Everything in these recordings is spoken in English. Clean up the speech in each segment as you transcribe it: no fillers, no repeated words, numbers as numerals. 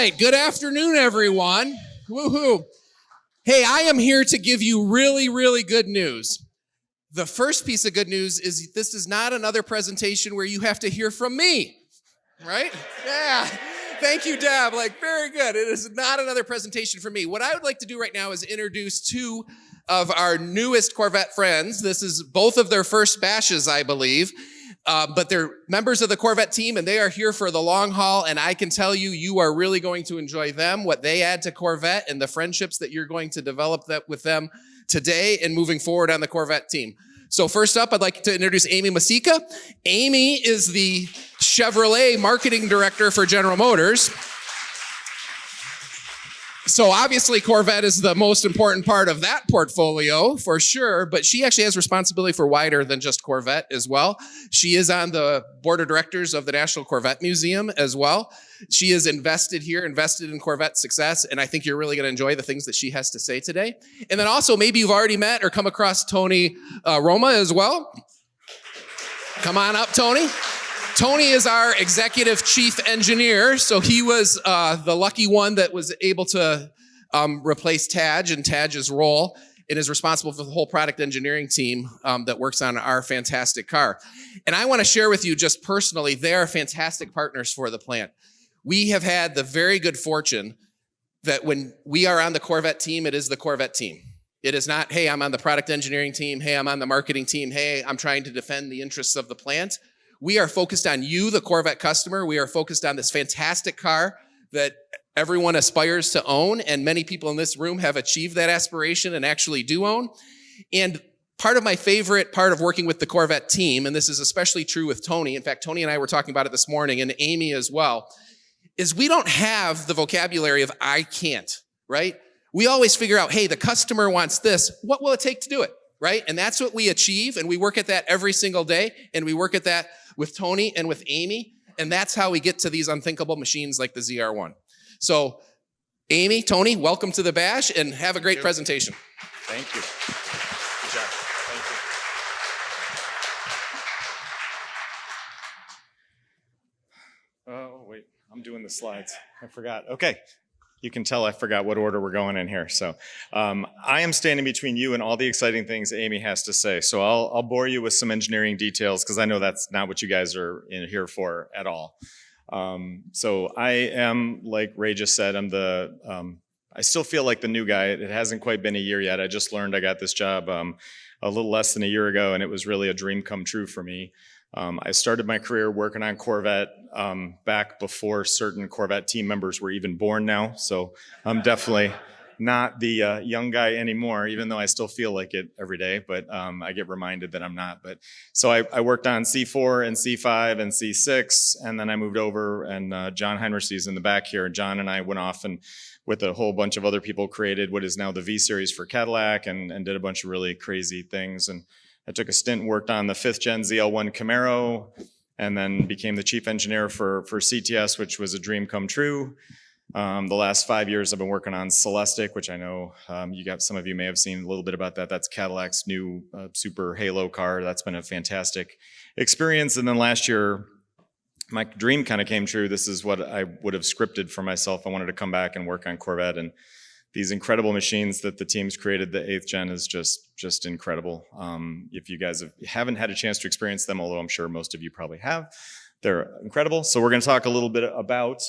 right, good afternoon, everyone. Woohoo. Hey, I am here to give you really, really good news. The first piece of good news is this is not another presentation where you have to hear from me, right? Yeah, thank you, Deb. Very good. It is not another presentation from me. What I would like to do right now is introduce two of our newest Corvette friends. This is both of their first bashes, I believe. But they're members of the Corvette team, and they are here for the long haul, and I can tell you, you are really going to enjoy them, what they add to Corvette, and the friendships that you're going to develop with them today and moving forward on the Corvette team. So first up, I'd like to introduce Amy Masica. Amy is the Chevrolet marketing director for General Motors. So obviously Corvette is the most important part of that portfolio for sure, but she actually has responsibility for wider than just Corvette as well. She is on the board of directors of the National Corvette Museum as well. She is invested in Corvette success, and I think you're really going to enjoy the things that she has to say today. And then also maybe you've already met or come across Tony Roma as well. Come on up, Tony. Tony is our executive chief engineer, so he was the lucky one that was able to replace Taj in Taj's role and is responsible for the whole product engineering team that works on our fantastic car. And I want to share with you just personally, they are fantastic partners for the plant. We have had the very good fortune that when we are on the Corvette team, it is the Corvette team. It is not, hey, I'm on the product engineering team, hey, I'm on the marketing team, hey, I'm trying to defend the interests of the plant. We are focused on you, the Corvette customer. We are focused on this fantastic car that everyone aspires to own, and many people in this room have achieved that aspiration and actually do own. And part of my favorite part of working with the Corvette team, and this is especially true with Tony, in fact, Tony and I were talking about it this morning, and Amy as well, is we don't have the vocabulary of I can't, right? We always figure out, hey, the customer wants this. What will it take to do it, right? And that's what we achieve, and we work at that every single day, and we work at that with Tony and with Amy, and that's how we get to these unthinkable machines like the ZR1. So, Amy, Tony, welcome to the bash, and have a great presentation. Thank you. Good job. Thank you. Oh, wait, I'm doing the slides. I forgot. Okay. You can tell I forgot what order we're going in here. So I am standing between you and all the exciting things Amy has to say. So I'll bore you with some engineering details because I know that's not what you guys are in here for at all. So I am, like Ray just said, I still feel like the new guy. It hasn't quite been a year yet. I just learned I got this job a little less than a year ago, and it was really a dream come true for me. I started my career working on Corvette back before certain Corvette team members were even born now. So I'm definitely not the young guy anymore, even though I still feel like it every day. But I get reminded that I'm not. But so I worked on C4 and C5 and C6, and then I moved over, and John Heinrich's in the back here. John and I went off and with a whole bunch of other people created what is now the V Series for Cadillac and did a bunch of really crazy things. And I took a stint, worked on the 5th gen ZL1 Camaro, and then became the chief engineer for CTS, which was a dream come true. The last 5 years I've been working on Celestiq, which I know some of you may have seen a little bit about that. That's Cadillac's new super halo car. That's been a fantastic experience. And then last year, my dream kind of came true. This is what I would have scripted for myself. I wanted to come back and work on Corvette, and these incredible machines that the team's created, the 8th gen is just incredible. If you guys haven't had a chance to experience them, although I'm sure most of you probably have, they're incredible. So we're going to talk a little bit about,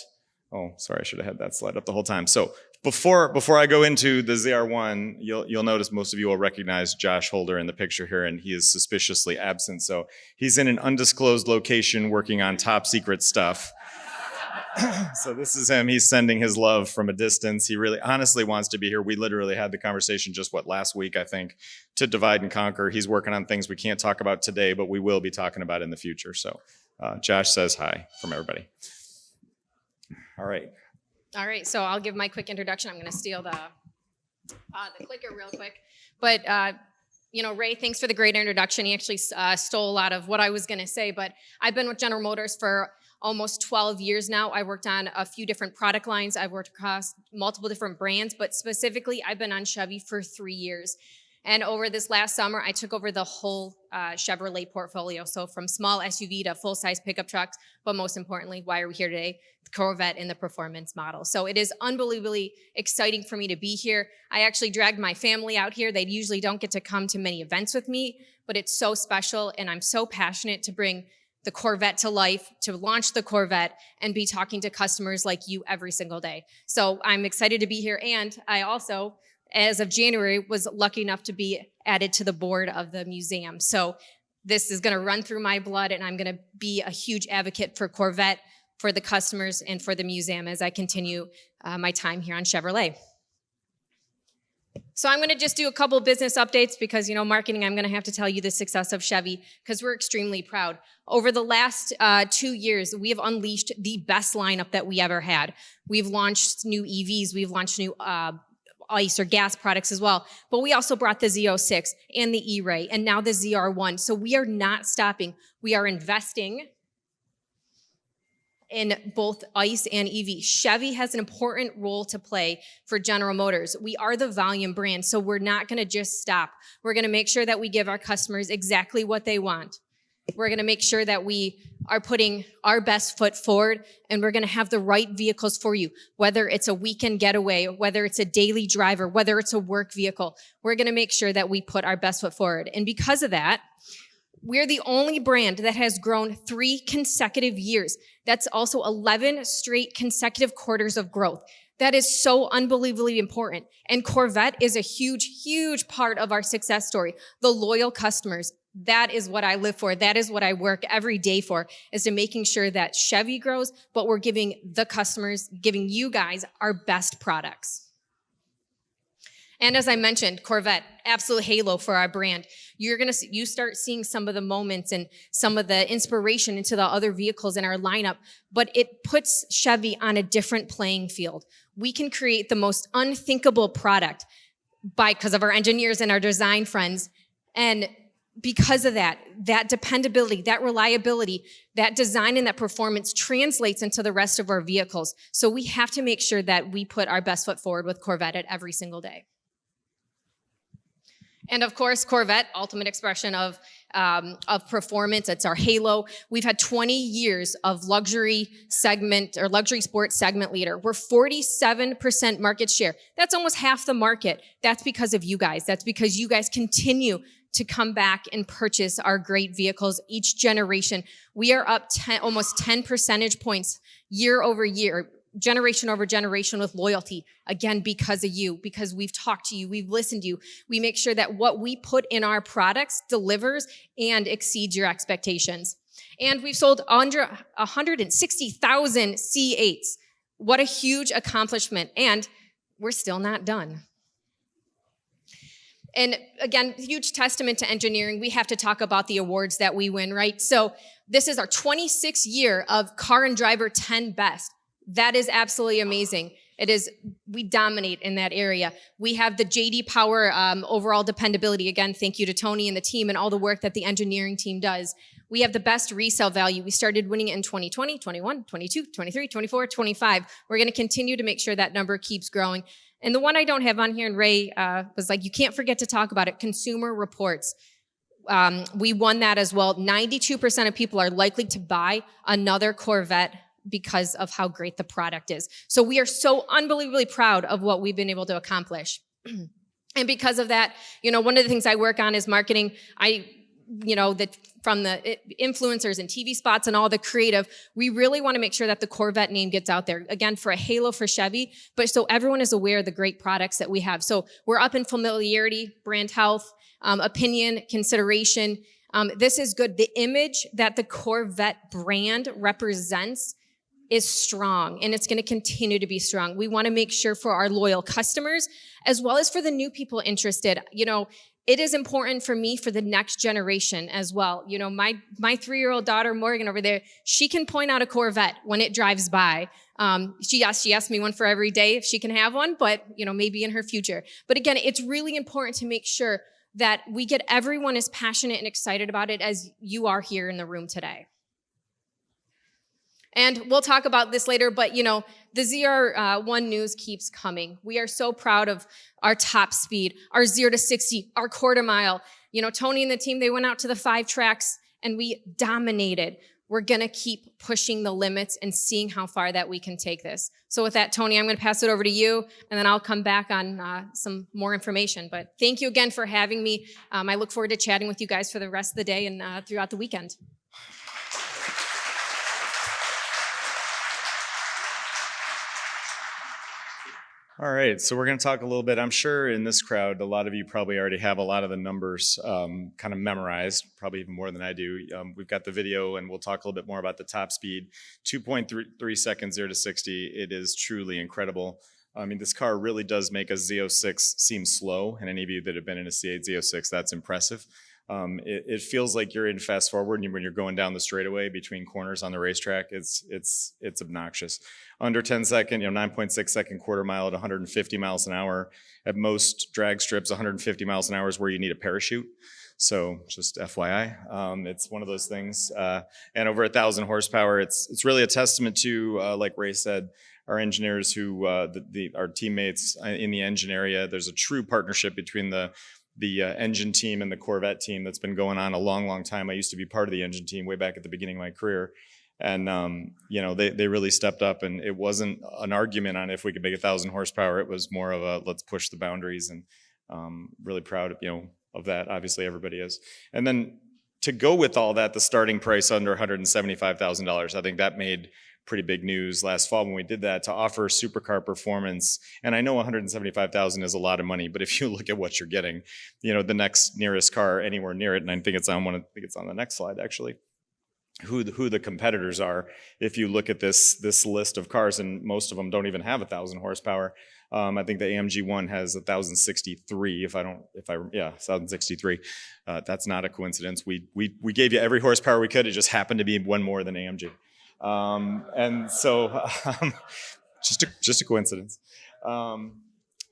oh, sorry, I should have had that slide up the whole time. So before I go into the ZR1, you'll notice most of you will recognize Josh Holder in the picture here, and he is suspiciously absent. So he's in an undisclosed location working on top secret stuff. So this is him. He's sending his love from a distance. He really honestly wants to be here. We literally had the conversation just last week, I think, to divide and conquer. He's working on things we can't talk about today, but we will be talking about in the future. So Josh says hi from everybody. All right. All right, so I'll give my quick introduction. I'm going to steal the clicker real quick. But, Ray, thanks for the great introduction. He actually stole a lot of what I was going to say, but I've been with General Motors for almost 12 years now. I worked on a few different product lines. I've worked across multiple different brands, but specifically I've been on Chevy for 3 years. And over this last summer, I took over the whole Chevrolet portfolio. So from small SUV to full-size pickup trucks, but most importantly, why are we here today? The Corvette in the performance model. So it is unbelievably exciting for me to be here. I actually dragged my family out here. They usually don't get to come to many events with me, but it's so special, and I'm so passionate to bring the Corvette to life, to launch the Corvette, and be talking to customers like you every single day. So I'm excited to be here, and I also, as of January, was lucky enough to be added to the board of the museum. So this is gonna run through my blood, and I'm gonna be a huge advocate for Corvette, for the customers, and for the museum as I continue my time here on Chevrolet. So I'm gonna just do a couple business updates because, marketing, I'm gonna have to tell you the success of Chevy because we're extremely proud. Over the last 2 years, we have unleashed the best lineup that we ever had. We've launched new EVs, we've launched new ICE or gas products as well, but we also brought the Z06 and the E-Ray and now the ZR1. So we are not stopping. We are investing in both ICE and EV. Chevy has an important role to play for General Motors. We are the volume brand, so we're not gonna just stop. We're gonna make sure that we give our customers exactly what they want. We're gonna make sure that we are putting our best foot forward, and we're gonna have the right vehicles for you, whether it's a weekend getaway, whether it's a daily driver, whether it's a work vehicle. We're gonna make sure that we put our best foot forward. And because of that, we're the only brand that has grown 3 consecutive years. That's also 11 straight consecutive quarters of growth. That is so unbelievably important. And Corvette is a huge, huge part of our success story. The loyal customers, that is what I live for. That is what I work every day for, is to making sure that Chevy grows, but we're giving the customers, giving you guys our best products. And as I mentioned, Corvette, absolute halo for our brand. You start seeing some of the moments and some of the inspiration into the other vehicles in our lineup, but it puts Chevy on a different playing field. We can create the most unthinkable product because of our engineers and our design friends. And because of that dependability, that reliability, that design and that performance translates into the rest of our vehicles. So we have to make sure that we put our best foot forward with Corvette at every single day. And of course, Corvette, ultimate expression of performance. It's our halo. We've had 20 years of luxury segment or luxury sports segment leader. We're 47% market share. That's almost half the market. That's because of you guys. That's because you guys continue to come back and purchase our great vehicles each generation. We are up almost 10 percentage points year over year, generation over generation with loyalty, again, because of you, because we've talked to you, we've listened to you. We make sure that what we put in our products delivers and exceeds your expectations. And we've sold under 160,000 C8s. What a huge accomplishment. And we're still not done. And again, huge testament to engineering. We have to talk about the awards that we win, right? So this is our 26th year of Car and Driver 10 Best. That is absolutely amazing. We dominate in that area. We have the JD Power overall dependability. Again, thank you to Tony and the team and all the work that the engineering team does. We have the best resale value. We started winning it in 2020, 21, 22, 23, 24, 25. We're gonna continue to make sure that number keeps growing. And the one I don't have on here, and Ray was like, you can't forget to talk about it, Consumer Reports. We won that as well. 92% of people are likely to buy another Corvette because of how great the product is. So we are so unbelievably proud of what we've been able to accomplish. And because of that, one of the things I work on is marketing. From the influencers and TV spots and all the creative, we really want to make sure that the Corvette name gets out there. Again, for a halo for Chevy, but so everyone is aware of the great products that we have. So we're up in familiarity, brand health, opinion, consideration. This is good. The image that the Corvette brand represents is strong, and it's going to continue to be strong. We want to make sure for our loyal customers, as well as for the new people interested, it is important for me for the next generation as well. My 3-year-old daughter, Morgan, over there, she can point out a Corvette when it drives by. She asked me one for every day if she can have one, but, maybe in her future. But again, it's really important to make sure that we get everyone as passionate and excited about it as you are here in the room today. And we'll talk about this later, but you know, the ZR1 news keeps coming. We are so proud of our top speed, our 0 to 60, our quarter mile. You know, Tony and the team, they went out to the 5 tracks and we dominated. We're gonna keep pushing the limits and seeing how far that we can take this. So with that, Tony, I'm gonna pass it over to you, and then I'll come back on some more information. But thank you again for having me. I look forward to chatting with you guys for the rest of the day and throughout the weekend. All right, so we're going to talk a little bit. I'm sure in this crowd, a lot of you probably already have a lot of the numbers kind of memorized, probably even more than I do. We've got the video, and we'll talk a little bit more about the top speed. 2.3 seconds, 0 to 60. It is truly incredible. I mean, this car really does make a Z06 seem slow, and any of you that have been in a C8 Z06, that's impressive. It feels like you're in fast forward when you're going down the straightaway between corners on the racetrack. It's obnoxious. Under 10 second, 9.6 second quarter mile at 150 miles an hour. At most drag strips, 150 miles an hour is where you need a parachute. So just FYI, it's one of those things. And over 1,000 horsepower, it's really a testament to, like Ray said, our engineers who, our teammates in the engine area. There's a true partnership between the engine team and the Corvette team that's been going on a long, long time. I used to be part of the engine team way back at the beginning of my career. And, they really stepped up, and it wasn't an argument on if we could make 1,000 horsepower. It was more of a, let's push the boundaries, and really proud of that. Obviously everybody is. And then to go with all that, the starting price under $175,000, I think that made pretty big news last fall when we did that, to offer supercar performance. And I know $175,000 is a lot of money, but if you look at what you're getting, the next nearest car anywhere near it, and I think it's on the next slide actually, who the competitors are. If you look at this list of cars, and most of them don't even have 1,000 horsepower. I think the AMG one has 1,063. 1,063. That's not a coincidence. We gave you every horsepower we could. It just happened to be one more than AMG. And so, just a coincidence. But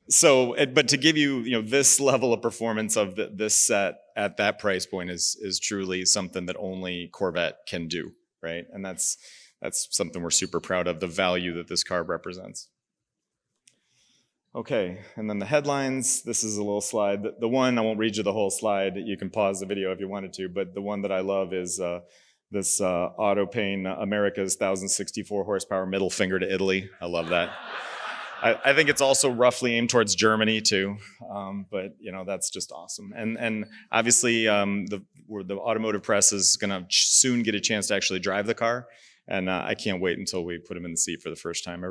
to give you, this level of performance of this set at that price point is truly something that only Corvette can do, right? And that's something we're super proud of, the value that this car represents. Okay, and then the headlines. This is a little slide. The one, I won't read you the whole slide. You can pause the video if you wanted to, but the one that I love is this Autopain America's 1,064 horsepower middle finger to Italy. I love that. I think it's also roughly aimed towards Germany too, but that's just awesome. And obviously the automotive press is going to soon get a chance to actually drive the car, and I can't wait until we put him in the seat for the first time.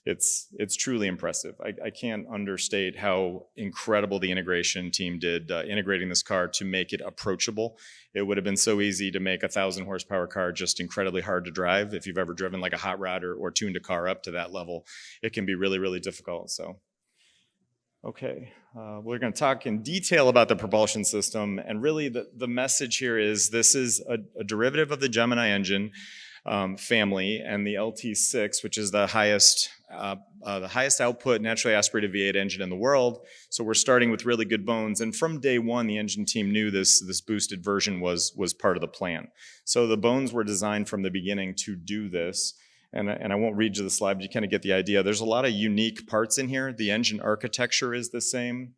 It's truly impressive. I can't understate how incredible the integration team did integrating this car to make it approachable. It would have been so easy to make 1,000 horsepower car just incredibly hard to drive. If you've ever driven like a hot rod or tuned a car up to that level, it can be really, really difficult. So, okay, we're going to talk in detail about the propulsion system. And really the message here is this is a derivative of the Gemini engine family, and the LT6, which is the highest output naturally aspirated V8 engine in the world. So we're starting with really good bones. And from day one, the engine team knew this boosted version was part of the plan. So the bones were designed from the beginning to do this. And I won't read you the slide, but you kind of get the idea. There's a lot of unique parts in here. The engine architecture is the same.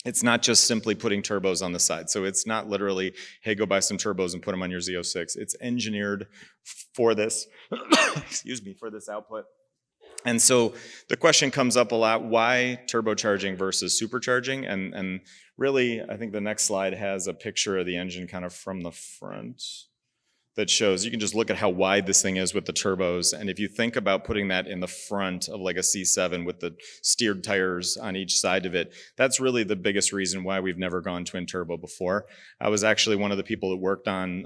It's not just simply putting turbos on the side. So it's not literally, hey, go buy some turbos and put them on your Z06. It's engineered for this, excuse me, for this output. And so the question comes up a lot, why turbocharging versus supercharging? And really, I think the next slide has a picture of the engine kind of from the front that shows, you can just look at how wide this thing is with the turbos. And if you think about putting that in the front of like a C7 with the steered tires on each side of it, that's really the biggest reason why we've never gone twin turbo before. I was actually one of the people that worked on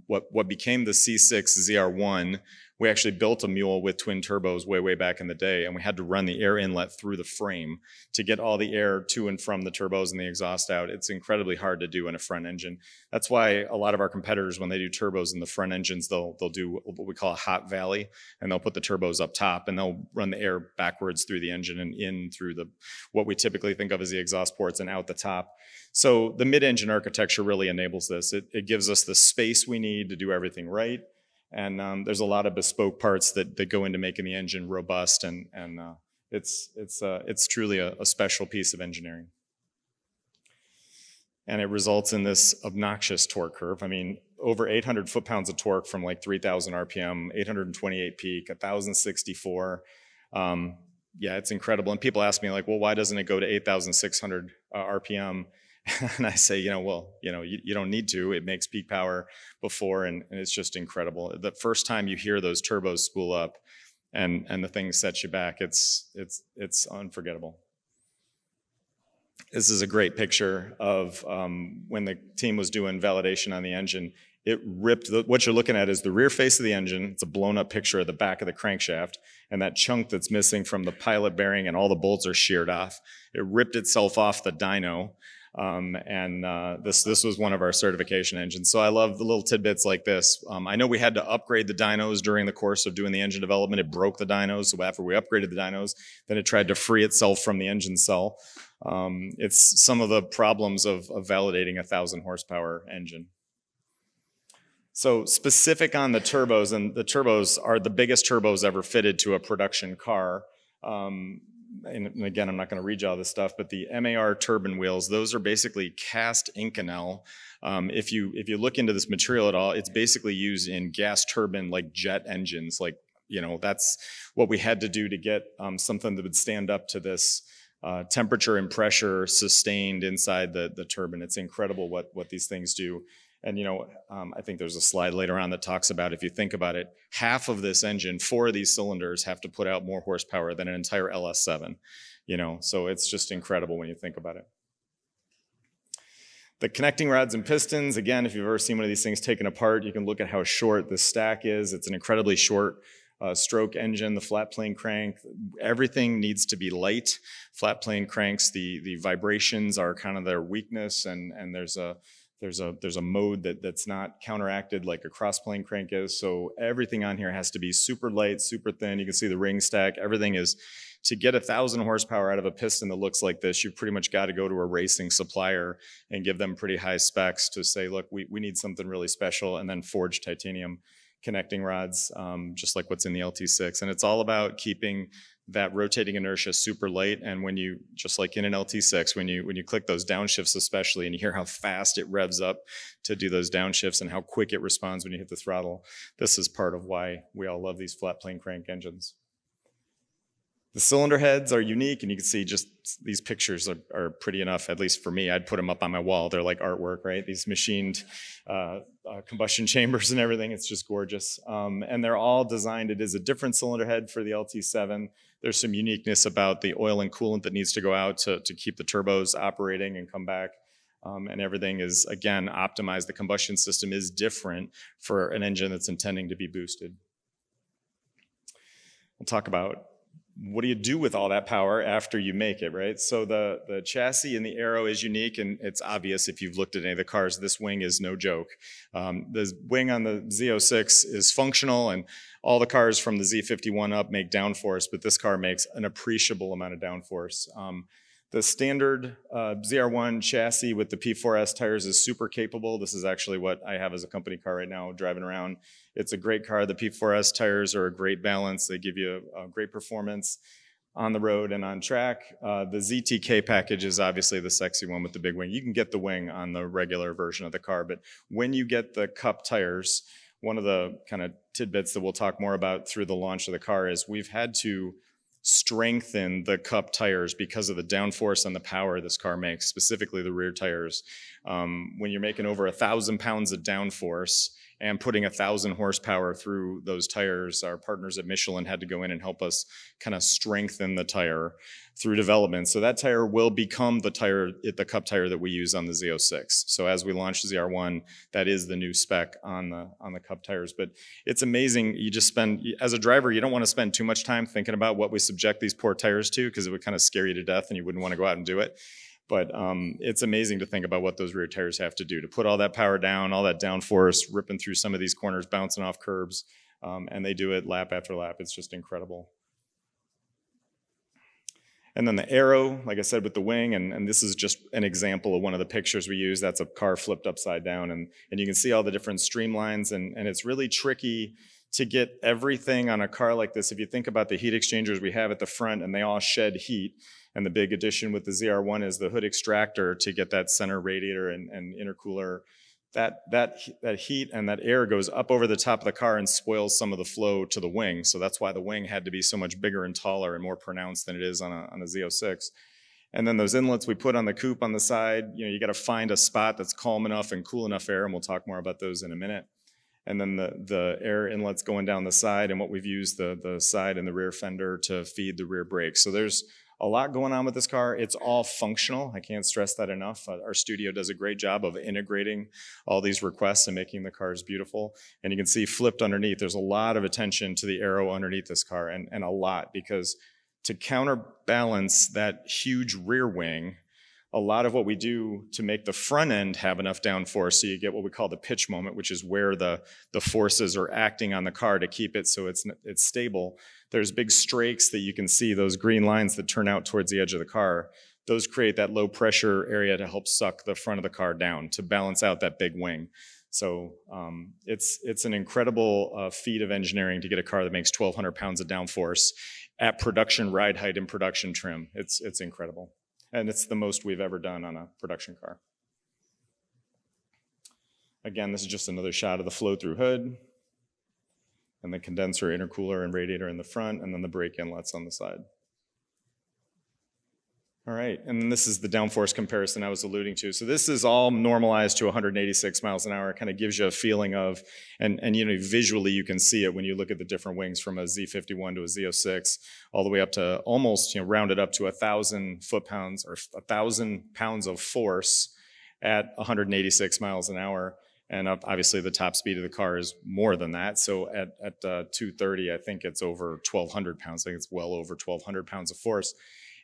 what became the C6 ZR1. We actually built a mule with twin turbos way back in the day, and we had to run the air inlet through the frame to get all the air to and from the turbos and the exhaust out. It's incredibly hard to do in a front engine. That's why a lot of our competitors, when they do turbos in the front engines, they'll do what we call a hot valley, and they'll put the turbos up top, and they'll run the air backwards through the engine and in through what we typically think of as the exhaust ports and out the top. So the mid-engine architecture really enables this. It gives us the space we need to do everything right. And there's a lot of bespoke parts that go into making the engine robust, and it's truly a special piece of engineering. And it results in this obnoxious torque curve. I mean, over 800 foot-pounds of torque from like 3,000 RPM, 828 peak, 1,064. Yeah, it's incredible. And people ask me like, well, why doesn't it go to 8,600 RPM? And I say, you don't need to. It makes peak power before, and it's just incredible. The first time you hear those turbos spool up, and the thing sets you back, it's unforgettable. This is a great picture of when the team was doing validation on the engine. It ripped, what you're looking at is the rear face of the engine. It's a blown up picture of the back of the crankshaft, and that chunk that's missing from the pilot bearing and all the bolts are sheared off. It ripped itself off the dyno, this was one of our certification engines. So I love the little tidbits like this. I know we had to upgrade the dynos during the course of doing the engine development. It broke the dynos, so after we upgraded the dynos, then it tried to free itself from the engine cell. It's some of the problems of validating a 1,000 horsepower engine. So specific on the turbos, and the turbos are the biggest turbos ever fitted to a production car. And again, I'm not going to read you all this stuff, but the MAR turbine wheels, those are basically cast Inconel. If you look into this material at all, it's basically used in gas turbine, like jet engines. Like, that's what we had to do to get something that would stand up to this temperature and pressure sustained inside the turbine. It's incredible what these things do. And I think there's a slide later on that talks about, if you think about it, half of this engine, 4 of these cylinders have to put out more horsepower than an entire LS7. So it's just incredible when you think about it. The connecting rods and pistons, again, if you've ever seen one of these things taken apart, you can look at how short the stack is. It's an incredibly short stroke engine, the flat plane crank, everything needs to be light. Flat plane cranks, the vibrations are kind of their weakness, and there's a mode that's not counteracted like a cross-plane crank is. So everything on here has to be super light, super thin. You can see the ring stack. Everything is, to get 1,000 horsepower out of a piston that looks like this, you've pretty much got to go to a racing supplier and give them pretty high specs to say, look, we need something really special, and then forge titanium connecting rods, just like what's in the LT6. And it's all about keeping that rotating inertia super light. And when you, just like in an LT6, when you click those downshifts especially, and you hear how fast it revs up to do those downshifts and how quick it responds when you hit the throttle, this is part of why we all love these flat plane crank engines. The cylinder heads are unique, and you can see just these pictures are pretty enough, at least for me. I'd put them up on my wall. They're like artwork, right? These machined combustion chambers and everything. It's just gorgeous. And they're all designed. It is a different cylinder head for the LT7. There's some uniqueness about the oil and coolant that needs to go out to keep the turbos operating and come back. And everything is, again, optimized. The combustion system is different for an engine that's intending to be boosted. We'll talk about what do you do with all that power after you make it, right? So the chassis and the aero is unique, and it's obvious if you've looked at any of the cars. This wing is no joke. The wing on the Z06 is functional, and all the cars from the Z51 up make downforce, but this car makes an appreciable amount of downforce. The standard ZR1 chassis with the P4S tires is super capable. This is actually what I have as a company car right now, driving around. It's a great car. The P4S tires are a great balance. They give you a great performance on the road and on track. The ZTK package is obviously the sexy one with the big wing. You can get the wing on the regular version of the car, but when you get the cup tires, one of the kind of tidbits that we'll talk more about through the launch of the car is we've had to strengthen the cup tires because of the downforce and the power this car makes, specifically the rear tires. When you're making over 1,000 pounds of downforce and putting 1,000 horsepower through those tires, our partners at Michelin had to go in and help us kind of strengthen the tire through development. So that tire will become the cup tire that we use on the Z06. So as we launch ZR1, that is the new spec on the cup tires. But it's amazing. You just as a driver, you don't want to spend too much time thinking about what we subject these poor tires to, because it would kind of scare you to death and you wouldn't want to go out and do it. But it's amazing to think about what those rear tires have to do to put all that power down, all that downforce, ripping through some of these corners, bouncing off curbs, and they do it lap after lap. It's just incredible. And then the aero, like I said, with the wing, and this is just an example of one of the pictures we use. That's a car flipped upside down, and you can see all the different streamlines, and it's really tricky to get everything on a car like this. If you think about the heat exchangers we have at the front, and they all shed heat, and the big addition with the ZR1 is the hood extractor to get that center radiator and intercooler. That heat and that air goes up over the top of the car and spoils some of the flow to the wing. So that's why the wing had to be so much bigger and taller and more pronounced than it is on a Z06. And then those inlets we put on the coupe on the side, you got to find a spot that's calm enough and cool enough air, and we'll talk more about those in a minute. And then the air inlets going down the side, and what we've used the side and the rear fender to feed the rear brakes. So there's a lot going on with this car. It's all functional. I can't stress that enough. Our studio does a great job of integrating all these requests and making the cars beautiful. And you can see flipped underneath, there's a lot of attention to the aero underneath this car, and a lot, because to counterbalance that huge rear wing, a lot of what we do to make the front end have enough downforce, so you get what we call the pitch moment, which is where the forces are acting on the car to keep it so it's stable. There's big strakes that you can see, those green lines that turn out towards the edge of the car. Those create that low pressure area to help suck the front of the car down to balance out that big wing. So it's an incredible feat of engineering to get a car that makes 1,200 pounds of downforce at production ride height and production trim. It's incredible. And it's the most we've ever done on a production car. Again, this is just another shot of the flow-through hood, and the condenser, intercooler, and radiator in the front, and then the brake inlets on the side. All right, and then this is the downforce comparison I was alluding to. So this is all normalized to 186 miles an hour. It kind of gives you a feeling of, and visually you can see it when you look at the different wings from a Z51 to a Z06, all the way up to almost, rounded up to 1,000 foot-pounds or 1,000 pounds of force at 186 miles an hour. And obviously the top speed of the car is more than that. So at 230, I think it's over 1,200 pounds. I think it's well over 1,200 pounds of force.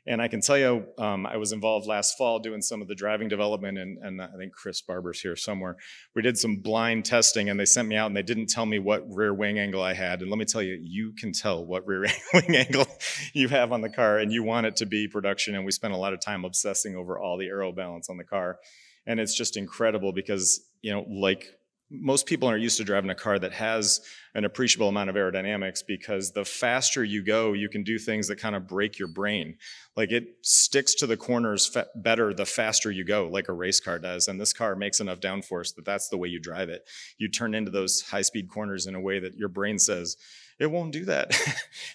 And I can tell you, I was involved last fall doing some of the driving development, and I think Chris Barber's here somewhere. We did some blind testing, and they sent me out, and they didn't tell me what rear wing angle I had. And let me tell you, you can tell what rear wing angle you have on the car, and you want it to be production. And we spent a lot of time obsessing over all the aero balance on the car. And it's just incredible because, like most people aren't used to driving a car that has an appreciable amount of aerodynamics, because the faster you go, you can do things that kind of break your brain. Like it sticks to the corners better the faster you go, like a race car does. And this car makes enough downforce that that's the way you drive it. You turn into those high-speed corners in a way that your brain says, it won't do that.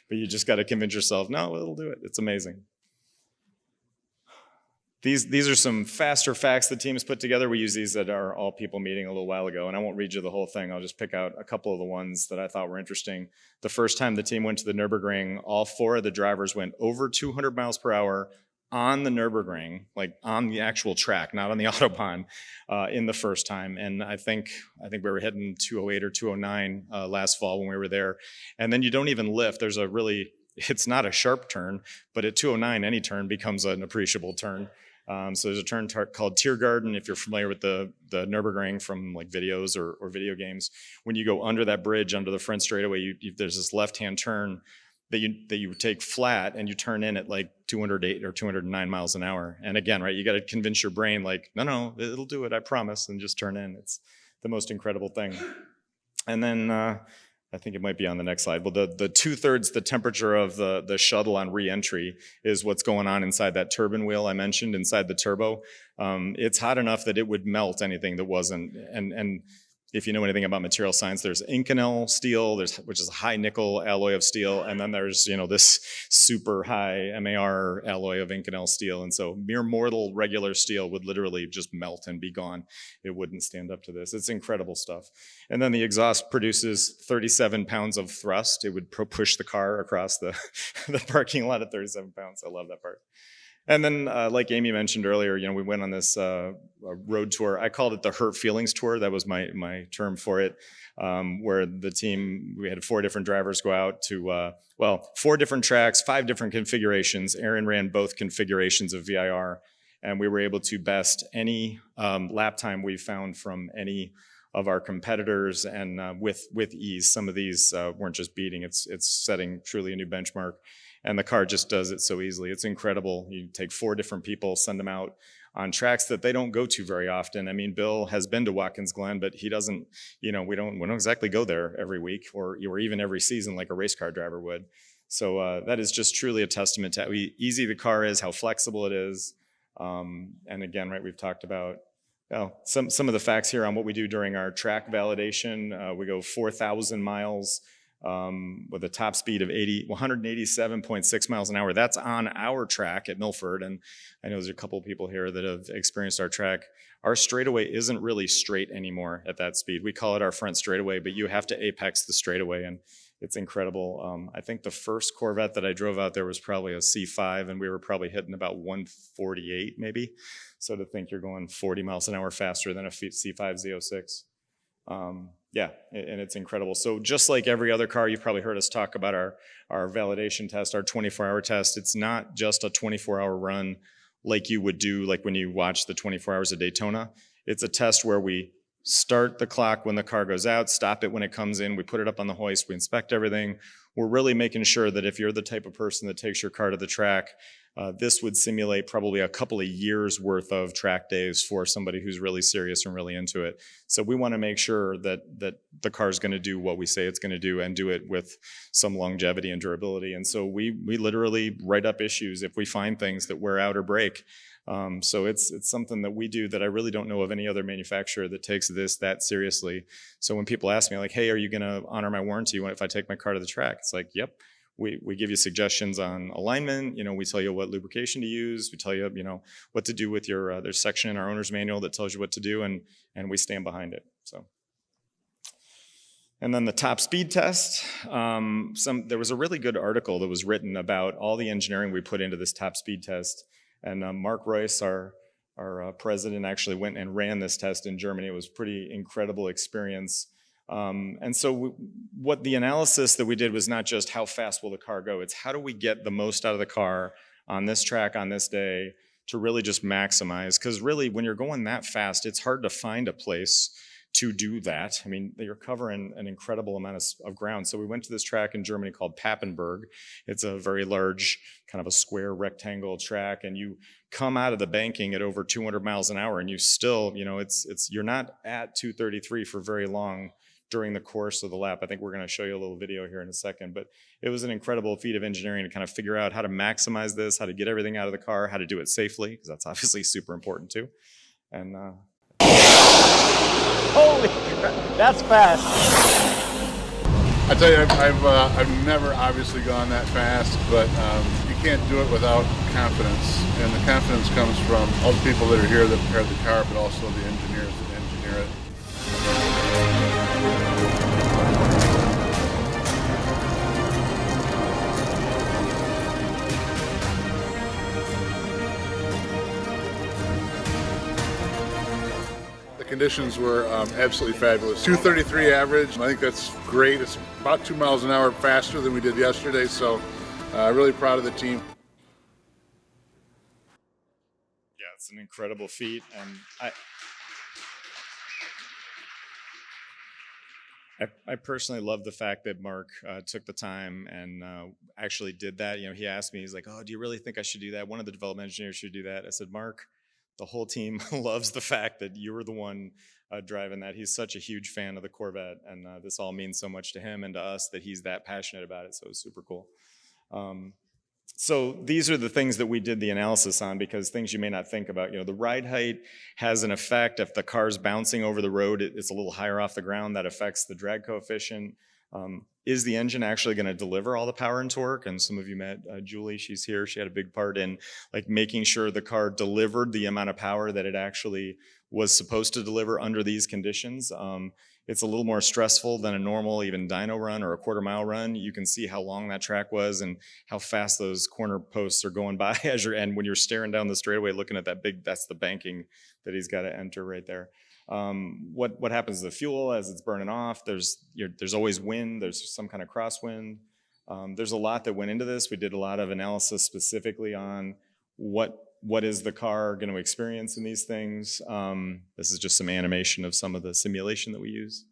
But you just got to convince yourself, no, it'll do it. It's amazing. These are some faster facts the team's put together. We use these at our all-people meeting a little while ago, and I won't read you the whole thing. I'll just pick out a couple of the ones that I thought were interesting. The first time the team went to the Nürburgring, all 4 of the drivers went over 200 miles per hour on the Nürburgring, like on the actual track, not on the Autobahn, in the first time. And I think we were hitting 208 or 209 last fall when we were there. And then you don't even lift. It's not a sharp turn, but at 209, any turn becomes an appreciable turn. So there's a turn called Tiergarten, if you're familiar with the Nürburgring from like videos or video games. When you go under that bridge, under the front straightaway, there's this left-hand turn that you take flat, and you turn in at like 208 or 209 miles an hour. And again, right, you got to convince your brain like, no, it'll do it, I promise, and just turn in. It's the most incredible thing. And then I think it might be on the next slide. Well, the 2/3 the temperature of the shuttle on re-entry is what's going on inside that turbine wheel I mentioned, inside the turbo. It's hot enough that it would melt anything that wasn't, and if you know anything about material science, there's Inconel steel, which is a high nickel alloy of steel, and then there's this super high MAR alloy of Inconel steel, and so mere mortal regular steel would literally just melt and be gone. It wouldn't stand up to this. It's incredible stuff. And then the exhaust produces 37 pounds of thrust. It would push the car across the parking lot at 37 pounds. I love that part. And then, like Amy mentioned earlier, we went on this road tour. I called it the Hurt Feelings Tour. That was my term for it, where the team, we had 4 different drivers go out to, 4 different tracks, 5 different configurations. Aaron ran both configurations of VIR, and we were able to best any lap time we found from any of our competitors, and with ease. Some of these weren't just beating, it's setting truly a new benchmark. and the car just does it so easily. It's incredible. You take 4 different people, send them out on tracks that they don't go to very often. I mean, Bill has been to Watkins Glen, but he doesn't, we don't exactly go there every week or even every season like a race car driver would. So that is just truly a testament to how easy the car is, how flexible it is. And again, right, we've talked about some of the facts here on what we do during our track validation. We go 4,000 miles with a top speed of 187.6 miles an hour. That's on our track at Milford. And I know there's a couple of people here that have experienced our track. Our straightaway isn't really straight anymore at that speed. We call it our front straightaway, but you have to apex the straightaway, and it's incredible. I think the first Corvette that I drove out there was probably a C5, and we were probably hitting about 148 maybe. So to think you're going 40 miles an hour faster than a C5 Z06. Yeah, and it's incredible. So just like every other car, you've probably heard us talk about our validation test, our 24-hour test. It's not just a 24-hour run like you would do like when you watch the 24 Hours of Daytona. It's a test where we start the clock when the car goes out, stop it when it comes in, we put it up on the hoist, we inspect everything. We're really making sure that if you're the type of person that takes your car to the track, this would simulate probably a couple of years worth of track days for somebody who's really serious and really into it. So we want to make sure that the car is going to do what we say it's going to do and do it with some longevity and durability. And so we literally write up issues if we find things that wear out or break. So it's something that we do that I really don't know of any other manufacturer that takes this that seriously. So when people ask me like, hey, are you going to honor my warranty if I take my car to the track? It's like, yep. We give you suggestions on alignment. We tell you what lubrication to use. We tell you, what to do with your, there's a section in our owner's manual that tells you what to do, and we stand behind it. So. And then the top speed test. There was a really good article that was written about all the engineering we put into this top speed test. And Mark Royce, our president, actually went and ran this test in Germany. It was a pretty incredible experience. And so what the analysis that we did was not just how fast will the car go, it's how do we get the most out of the car on this track on this day to really just maximize. Because really when you're going that fast, it's hard to find a place to do that. I mean, you're covering an incredible amount of ground. So we went to this track in Germany called Papenburg. It's a very large, kind of a square rectangle track, and you come out of the banking at over 200 miles an hour, and you still, you're not at 233 for very long during the course of the lap. I think we're going to show you a little video here in a second, but it was an incredible feat of engineering to kind of figure out how to maximize this, how to get everything out of the car, how to do it safely, because that's obviously super important too. And holy crap, that's fast. I tell you, I've never obviously gone that fast, but you can't do it without confidence, and the confidence comes from all the people that are here that prepared the car, but also the engineers that engineer it. The conditions were absolutely fabulous. 233 average, I think that's great. It's about 2 miles an hour faster than we did yesterday, so really proud of the team. yeah, it's an incredible feat, and I personally love the fact that Mark took the time and actually did that. He asked me, he's like, oh, do you really think I should do that? One of the development engineers should do that. I said, Mark, the whole team loves the fact that you were the one driving that. He's such a huge fan of the Corvette, and this all means so much to him and to us that he's that passionate about it, so it was super cool. So these are the things that we did the analysis on, because things you may not think about. The ride height has an effect. If the car's bouncing over the road, it's a little higher off the ground. That affects the drag coefficient. Is the engine actually going to deliver all the power and torque? And some of you met Julie, she's here. She had a big part in making sure the car delivered the amount of power that it actually was supposed to deliver under these conditions. It's a little more stressful than a normal even dyno run or a quarter-mile run. You can see how long that track was and how fast those corner posts are going by and when you're staring down the straightaway looking at that's the banking that he's got to enter right there. What happens to the fuel as it's burning off? There's always wind. There's some kind of crosswind. There's a lot that went into this. We did a lot of analysis specifically on what is the car going to experience in these things. This is just some animation of some of the simulation that we use.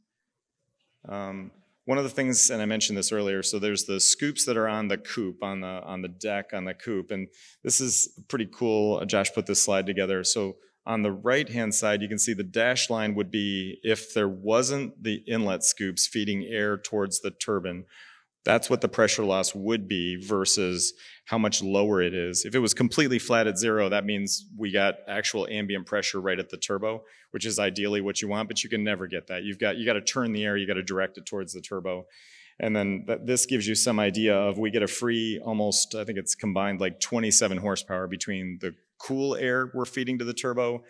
one of the things, and I mentioned this earlier, so there's the scoops that are on the coupe, on the deck, on the coupe, and this is pretty cool. Josh put this slide together. So on the right-hand side, you can see the dash line would be if there wasn't the inlet scoops feeding air towards the turbine. That's what the pressure loss would be versus how much lower it is. If it was completely flat at zero, that means we got actual ambient pressure right at the turbo, which is ideally what you want, but you can never get that. You got to turn the air, you got to direct it towards the turbo. And then this gives you some idea of, we get a free almost, I think it's combined like 27 horsepower between the cool air we're feeding to the turbo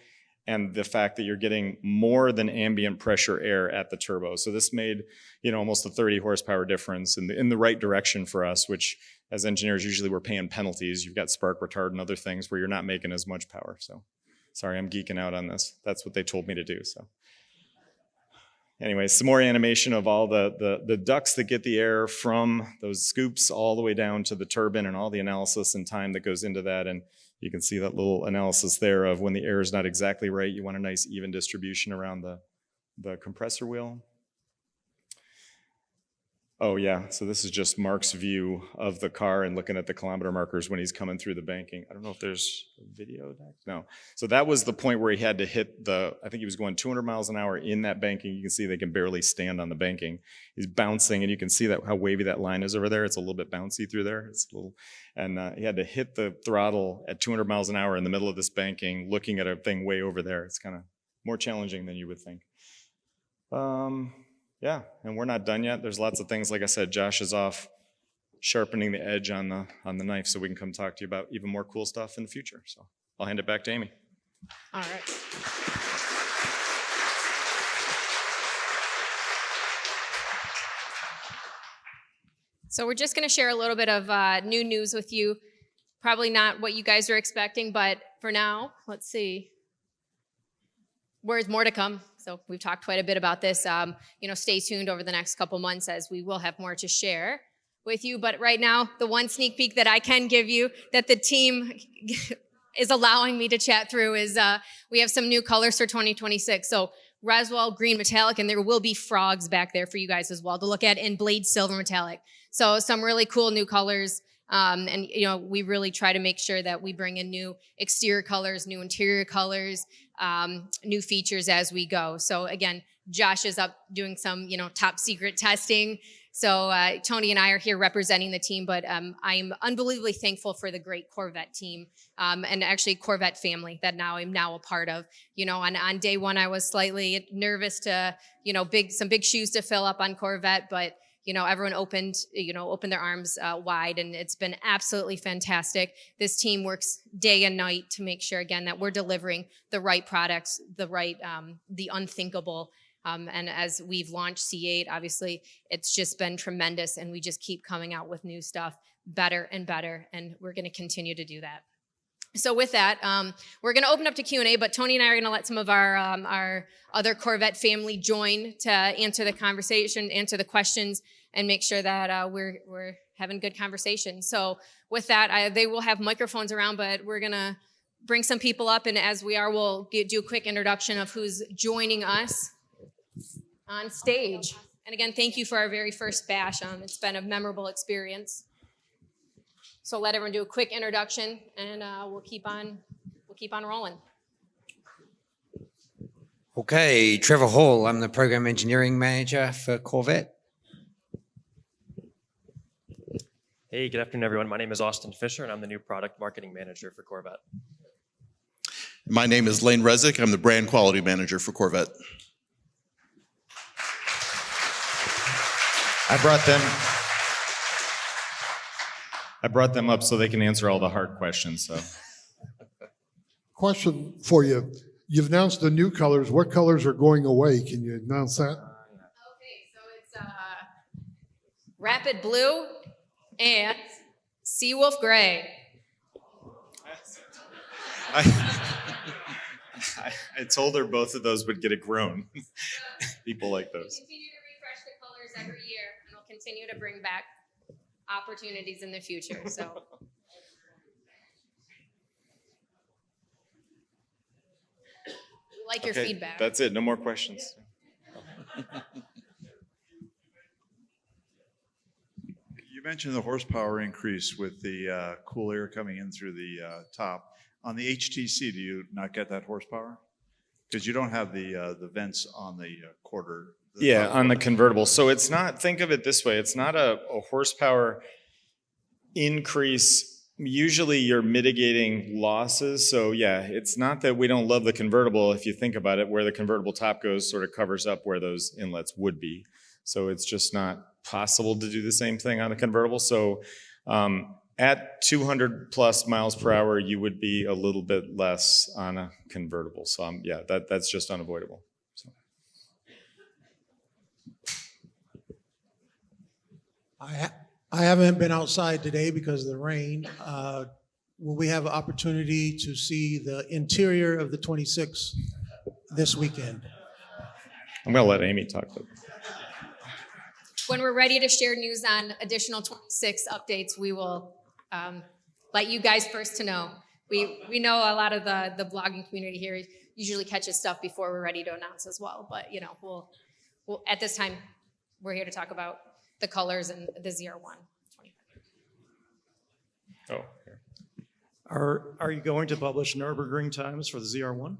and the fact that you're getting more than ambient pressure air at the turbo. So this made, almost a 30 horsepower difference in the right direction for us, which as engineers, usually we're paying penalties. You've got spark retard and other things where you're not making as much power. So sorry, I'm geeking out on this. That's what they told me to do, so. Anyway, some more animation of all the ducts that get the air from those scoops all the way down to the turbine and all the analysis and time that goes into that. And you can see that little analysis there of when the air is not exactly right, you want a nice even distribution around the compressor wheel. Oh yeah, so this is just Mark's view of the car and looking at the kilometer markers when he's coming through the banking. I don't know if there's a video. No. So that was the point where he had to hit I think he was going 200 miles an hour in that banking. You can see they can barely stand on the banking. He's bouncing, and you can see that how wavy that line is over there. It's a little bit bouncy through there. It's a little, and he had to hit the throttle at 200 miles an hour in the middle of this banking, looking at a thing way over there. It's kind of more challenging than you would think. Yeah, and we're not done yet. There's lots of things. Like I said, Josh is off sharpening the edge on the knife, so we can come talk to you about even more cool stuff in the future. So I'll hand it back to Amy. All right. So we're just going to share a little bit of new news with you. Probably not what you guys are expecting, but for now, let's see. There's more to come. So we've talked quite a bit about this. Stay tuned over the next couple months as we will have more to share with you. But right now, the one sneak peek that I can give you that the team is allowing me to chat through is we have some new colors for 2026. So Roswell green metallic, and there will be frogs back there for you guys as well to look at, and blade silver metallic. So some really cool new colors. We really try to make sure that we bring in new exterior colors, new interior colors, new features as we go. So again, Josh is up doing some, top secret testing. So Tony and I are here representing the team, but I'm unbelievably thankful for the great Corvette team and actually Corvette family that I'm now a part of. On day one, I was slightly nervous to, some big shoes to fill up on Corvette, but everyone opened their arms wide, and it's been absolutely fantastic. This team works day and night to make sure, again, that we're delivering the right products, the unthinkable. And as we've launched C8, obviously, it's just been tremendous, and we just keep coming out with new stuff better and better, and we're going to continue to do that. So with that, we're going to open up to Q&A, but Tony and I are going to let some of our other Corvette family join to answer the conversation, answer the questions, and make sure that we're having good conversation. So with that, they will have microphones around, but we're going to bring some people up, and as we are, we'll do a quick introduction of who's joining us on stage. And again, thank you for our very first bash. It's been a memorable experience. So let everyone do a quick introduction, and we'll keep on rolling. Okay, Trevor Hall. I'm the program engineering manager for Corvette. Hey, good afternoon, everyone. My name is Austin Fisher, and I'm the new product marketing manager for Corvette. My name is Lane Rezick. I'm the brand quality manager for Corvette. I brought them up so they can answer all the hard questions. So, question for you. You've announced the new colors. What colors are going away? Can you announce that? Okay, so it's Rapid Blue and Seawolf Gray. I told her both of those would get a groan. People like those. We continue to refresh the colors every year, and we'll continue to bring back opportunities in the future. So. We like your feedback. That's it. No more questions. You mentioned the horsepower increase with the cool air coming in through the top. On the HTC, do you not get that horsepower? Because you don't have the vents on the quarter. Yeah, on the convertible. So it's not, think of it this way, it's not a horsepower increase. Usually you're mitigating losses. So yeah, it's not that we don't love the convertible. If you think about it, where the convertible top goes sort of covers up where those inlets would be. So it's just not possible to do the same thing on a convertible. So at 200 plus miles per hour, you would be a little bit less on a convertible. So yeah, that's just unavoidable. So. I haven't been outside today because of the rain. Will we have an opportunity to see the interior of the 26 this weekend? I'm going to let Amy talk about it. When we're ready to share news on additional 26 updates, we will let you guys first to know. We know a lot of the blogging community here usually catches stuff before we're ready to announce as well. But you know, we'll at this time, we're here to talk about the colors and the ZR1. Oh. Are you going to publish Nürburgring times for the ZR1?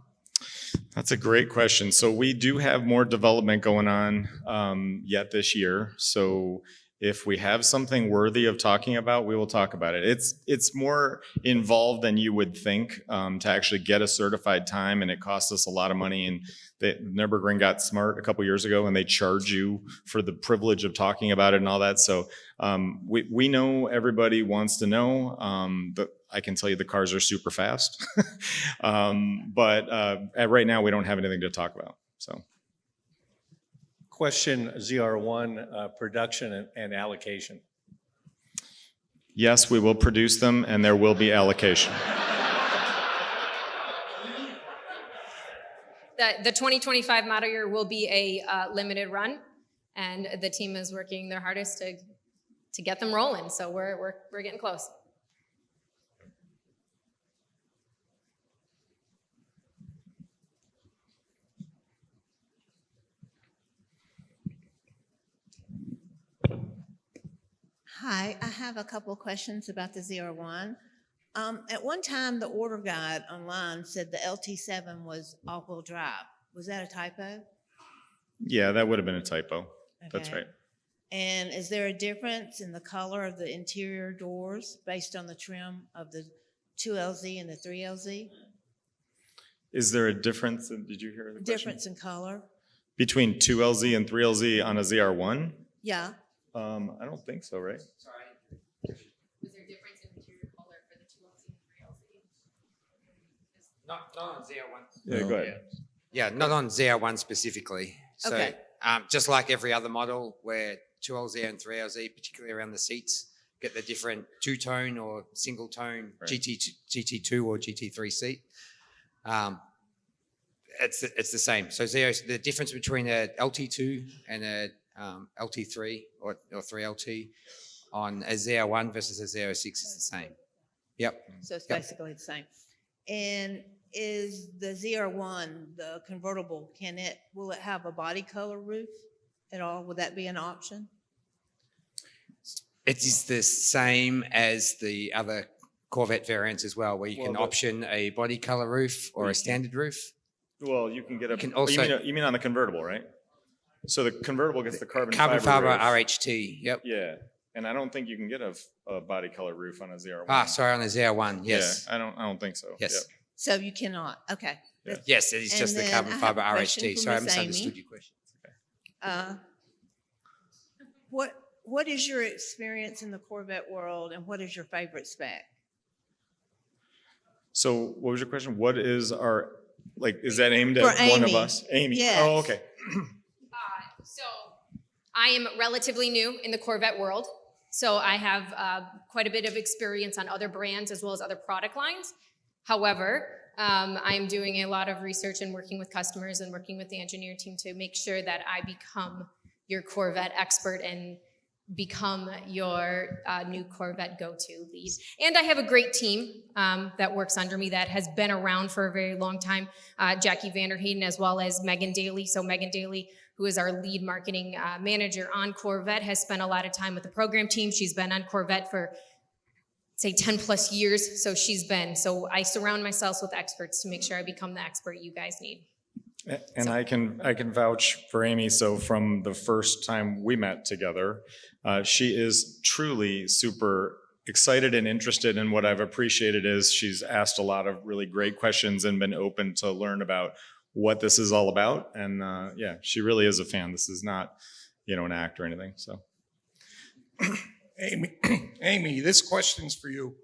That's a great question. So we do have more development going on yet this year. So if we have something worthy of talking about, we will talk about it. It's more involved than you would think to actually get a certified time, and it costs us a lot of money. And the Nürburgring got smart a couple years ago, and they charge you for the privilege of talking about it and all that. So we know everybody wants to know. I can tell you the cars are super fast, but right now we don't have anything to talk about. So. Question ZR1 production and allocation. Yes, we will produce them, and there will be allocation. The 2025 model year will be a limited run, and the team is working their hardest to get them rolling. So we're getting close. Hi, I have a couple of questions about the ZR1. At one time, the order guide online said the LT7 was all-wheel drive. Was that a typo? Yeah, that would have been a typo. Okay. That's right. And is there a difference in the color of the interior doors based on the trim of the 2LZ and the 3LZ? Is there a difference? Did you hear the question? Difference in color? Between 2LZ and 3LZ on a ZR1? Yeah. I don't think so, right? Sorry. Was there a difference in interior color for the 2LZ and 3LZ? Not on ZR1. Yeah, go ahead. Yeah, not on ZR1 specifically. So, okay. Just like every other model where 2LZ and 3LZ, particularly around the seats, get the different two-tone or single-tone right. GT2 or GT3 seat. It's the same. So the difference between a LT2 and a LT3 or 3LT on a ZR1 versus a ZR6 is the same. Yep. So it's basically the same. And is the ZR1, the convertible, will it have a body color roof at all? Would that be an option? It is the same as the other Corvette variants as well, where you can option a body color roof or a standard roof. Well, you can get you mean on the convertible, right? So the convertible gets the carbon fiber roof. RHT, yep. Yeah, and I don't think you can get a body color roof on a ZR1. Ah, sorry, on a ZR1, yes. Yeah, I don't think so. Yes. Yep. So you cannot, okay. Yeah. Yes, it is just the carbon fiber RHT. Sorry, I misunderstood your question. Okay. What is your experience in the Corvette world, and what is your favorite spec? So what was your question? What is our, is that aimed at one of us? Amy. Yes. Oh, okay. So I am relatively new in the Corvette world. So I have quite a bit of experience on other brands as well as other product lines. However, I'm doing a lot of research and working with customers and working with the engineer team to make sure that I become your Corvette expert and become your new Corvette go-to lead. And I have a great team that works under me that has been around for a very long time. Jackie Vanderheyden as well as Megan Daly. So Megan Daly, who is our lead marketing manager on Corvette, has spent a lot of time with the program team. She's been on Corvette for, say, 10 plus years. So I surround myself with experts to make sure I become the expert you guys need. And I can vouch for Amy. So from the first time we met together, she is truly super excited and interested. And what I've appreciated is she's asked a lot of really great questions and been open to learn about what this is all about. And yeah, she really is a fan. This is not, an act or anything. So, Amy, this question's for you.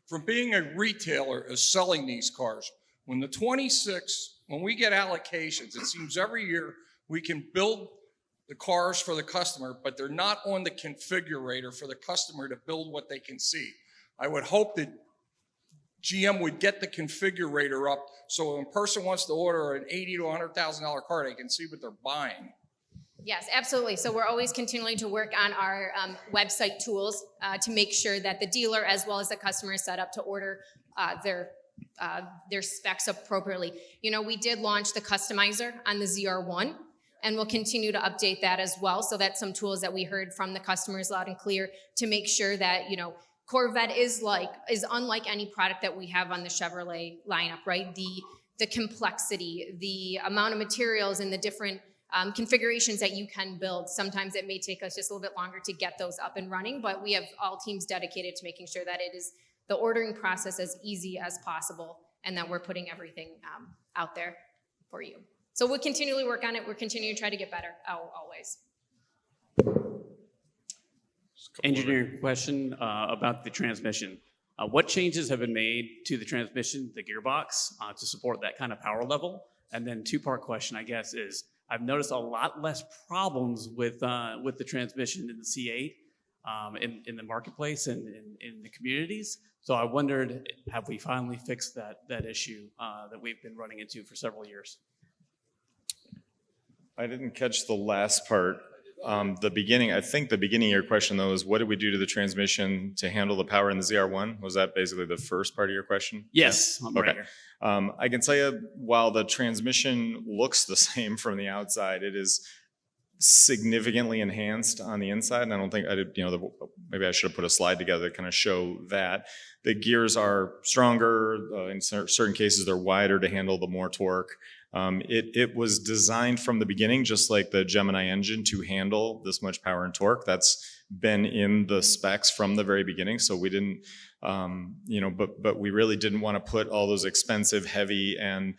From being a retailer of selling these cars, when we get allocations, it seems every year we can build the cars for the customer, but they're not on the configurator for the customer to build what they can see. I would hope that GM would get the configurator up so when a person wants to order an $80,000 to $100,000 car, they can see what they're buying. Yes, absolutely. So we're always continuing to work on our website tools to make sure that the dealer as well as the customer is set up to order their specs appropriately. We did launch the customizer on the ZR1, and we'll continue to update that as well. So that's some tools that we heard from the customers loud and clear to make sure that, Corvette is unlike any product that we have on the Chevrolet lineup, right? The complexity, the amount of materials and the different configurations that you can build. Sometimes it may take us just a little bit longer to get those up and running, but we have all teams dedicated to making sure that it is the ordering process as easy as possible and that we're putting everything out there for you. So we'll continually work on it. We're continuing to try to get better always. Engineering question about the transmission. What changes have been made to the transmission, the gearbox, to support that kind of power level? And then two-part question, I guess, is I've noticed a lot less problems with the transmission in the C8 in the marketplace and in the communities. So I wondered, have we finally fixed that issue that we've been running into for several years? I didn't catch the last part. The beginning of your question, though, is what did we do to the transmission to handle the power in the ZR1? Was that basically the first part of your question? Yes. Yeah? Okay. I can tell you, while the transmission looks the same from the outside, it is significantly enhanced on the inside. And I don't think I did, maybe I should have put a slide together to kind of show that. The gears are stronger. In certain cases, they're wider to handle the more torque. It was designed from the beginning, just like the Gemini engine, to handle this much power and torque. That's been in the specs from the very beginning. So we didn't, but we really didn't want to put all those expensive, heavy, and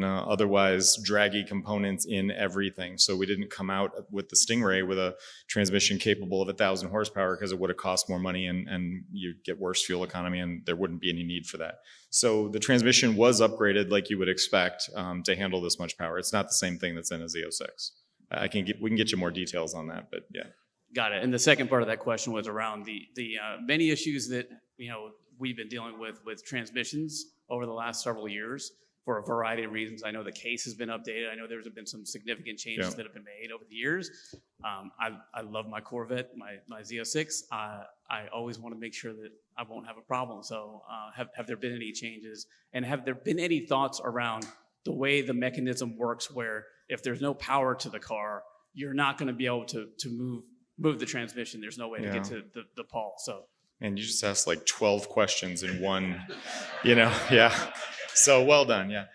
otherwise draggy components in everything. So we didn't come out with the Stingray with a transmission capable of 1,000 horsepower because it would have cost more money and you'd get worse fuel economy and there wouldn't be any need for that. So the transmission was upgraded like you would expect to handle this much power. It's not the same thing that's in a Z06. We can get you more details on that, but yeah. Got it. And the second part of that question was around the many issues that we've been dealing with transmissions over the last several years for a variety of reasons. I know the case has been updated. I know there's been some significant changes that have been made over the years. I love my Corvette, my Z06. I always want to make sure that I won't have a problem. So have there been any changes? And have there been any thoughts around the way the mechanism works where if there's no power to the car, you're not going to be able to move the transmission. There's no way to get to the pawl. So. And you just asked like 12 questions in one, yeah. So well done, yeah.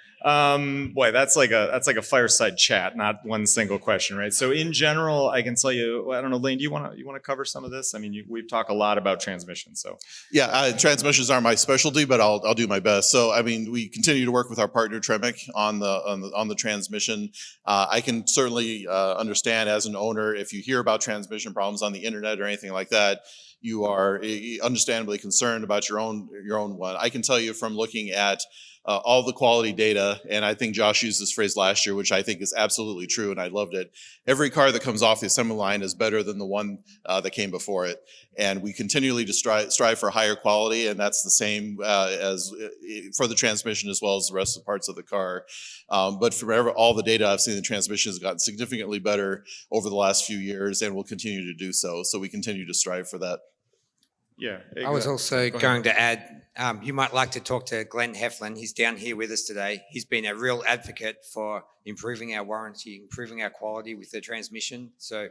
Boy, that's like a fireside chat, not one single question, right? So in general, I can tell you, I don't know, Lane, do you want to cover some of this? I mean, we've talked a lot about transmissions, so. Yeah, transmissions are my specialty, but I'll do my best. So I mean, we continue to work with our partner Tremec on the transmission. I can certainly understand as an owner if you hear about transmission problems on the internet or anything like that, you are understandably concerned about your own one. I can tell you from looking at all the quality data. And I think Josh used this phrase last year, which I think is absolutely true, and I loved it. Every car that comes off the assembly line is better than the one that came before it. And we continually just strive for higher quality, and that's the same as for the transmission as well as the rest of the parts of the car. But from all the data I've seen, the transmission has gotten significantly better over the last few years and will continue to do so. So we continue to strive for that. Yeah. I was also going to add, you might like to talk to Glenn Heflin. He's down here with us today. He's been a real advocate for improving our warranty, improving our quality with the transmission. So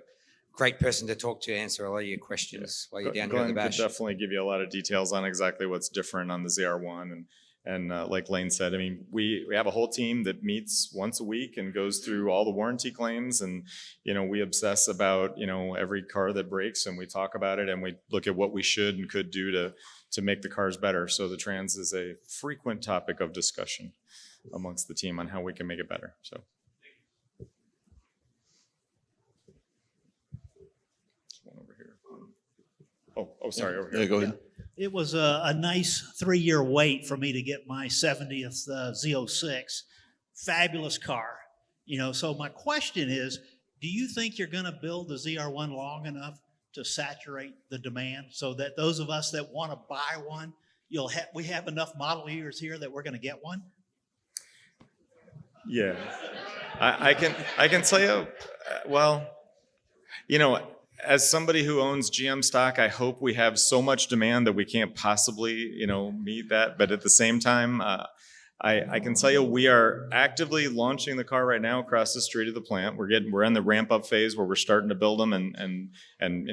great person to talk to answer a lot of your questions while you're down here at the Glenn bash. could definitely give you a lot of details on exactly what's different on the ZR1. And like Lane said, I mean, we have a whole team that meets once a week and goes through all the warranty claims. And, we obsess about, every car that breaks, and we talk about it, and we look at what we should and could do to make the cars better. So the trans is a frequent topic of discussion amongst the team on how we can make it better. So. One over here. Oh, sorry, over here. Yeah, go ahead. It was a nice 3-year wait for me to get my 70th Z06. Fabulous car. So my question is, do you think you're going to build the ZR1 long enough to saturate the demand so that those of us that want to buy one, we have enough model years here that we're going to get one? Yeah, I can tell you, well, as somebody who owns GM stock, I hope we have so much demand that we can't possibly, meet that. But at the same time, I can tell you we are actively launching the car right now across the street of the plant. We're in the ramp up phase where we're starting to build them and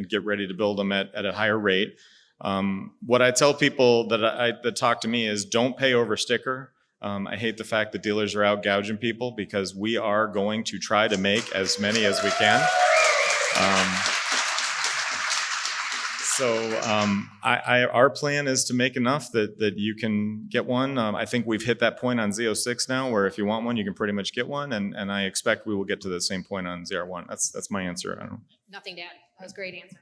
get ready to build them at a higher rate. What I tell people that talk to me is don't pay over sticker. I hate the fact that dealers are out gouging people, because we are going to try to make as many as we can. Our plan is to make enough that you can get one. I think we've hit that point on Z06 now, where if you want one, you can pretty much get one. And I expect we will get to the same point on ZR1. That's my answer. I don't know. Nothing to add. That was a great answer.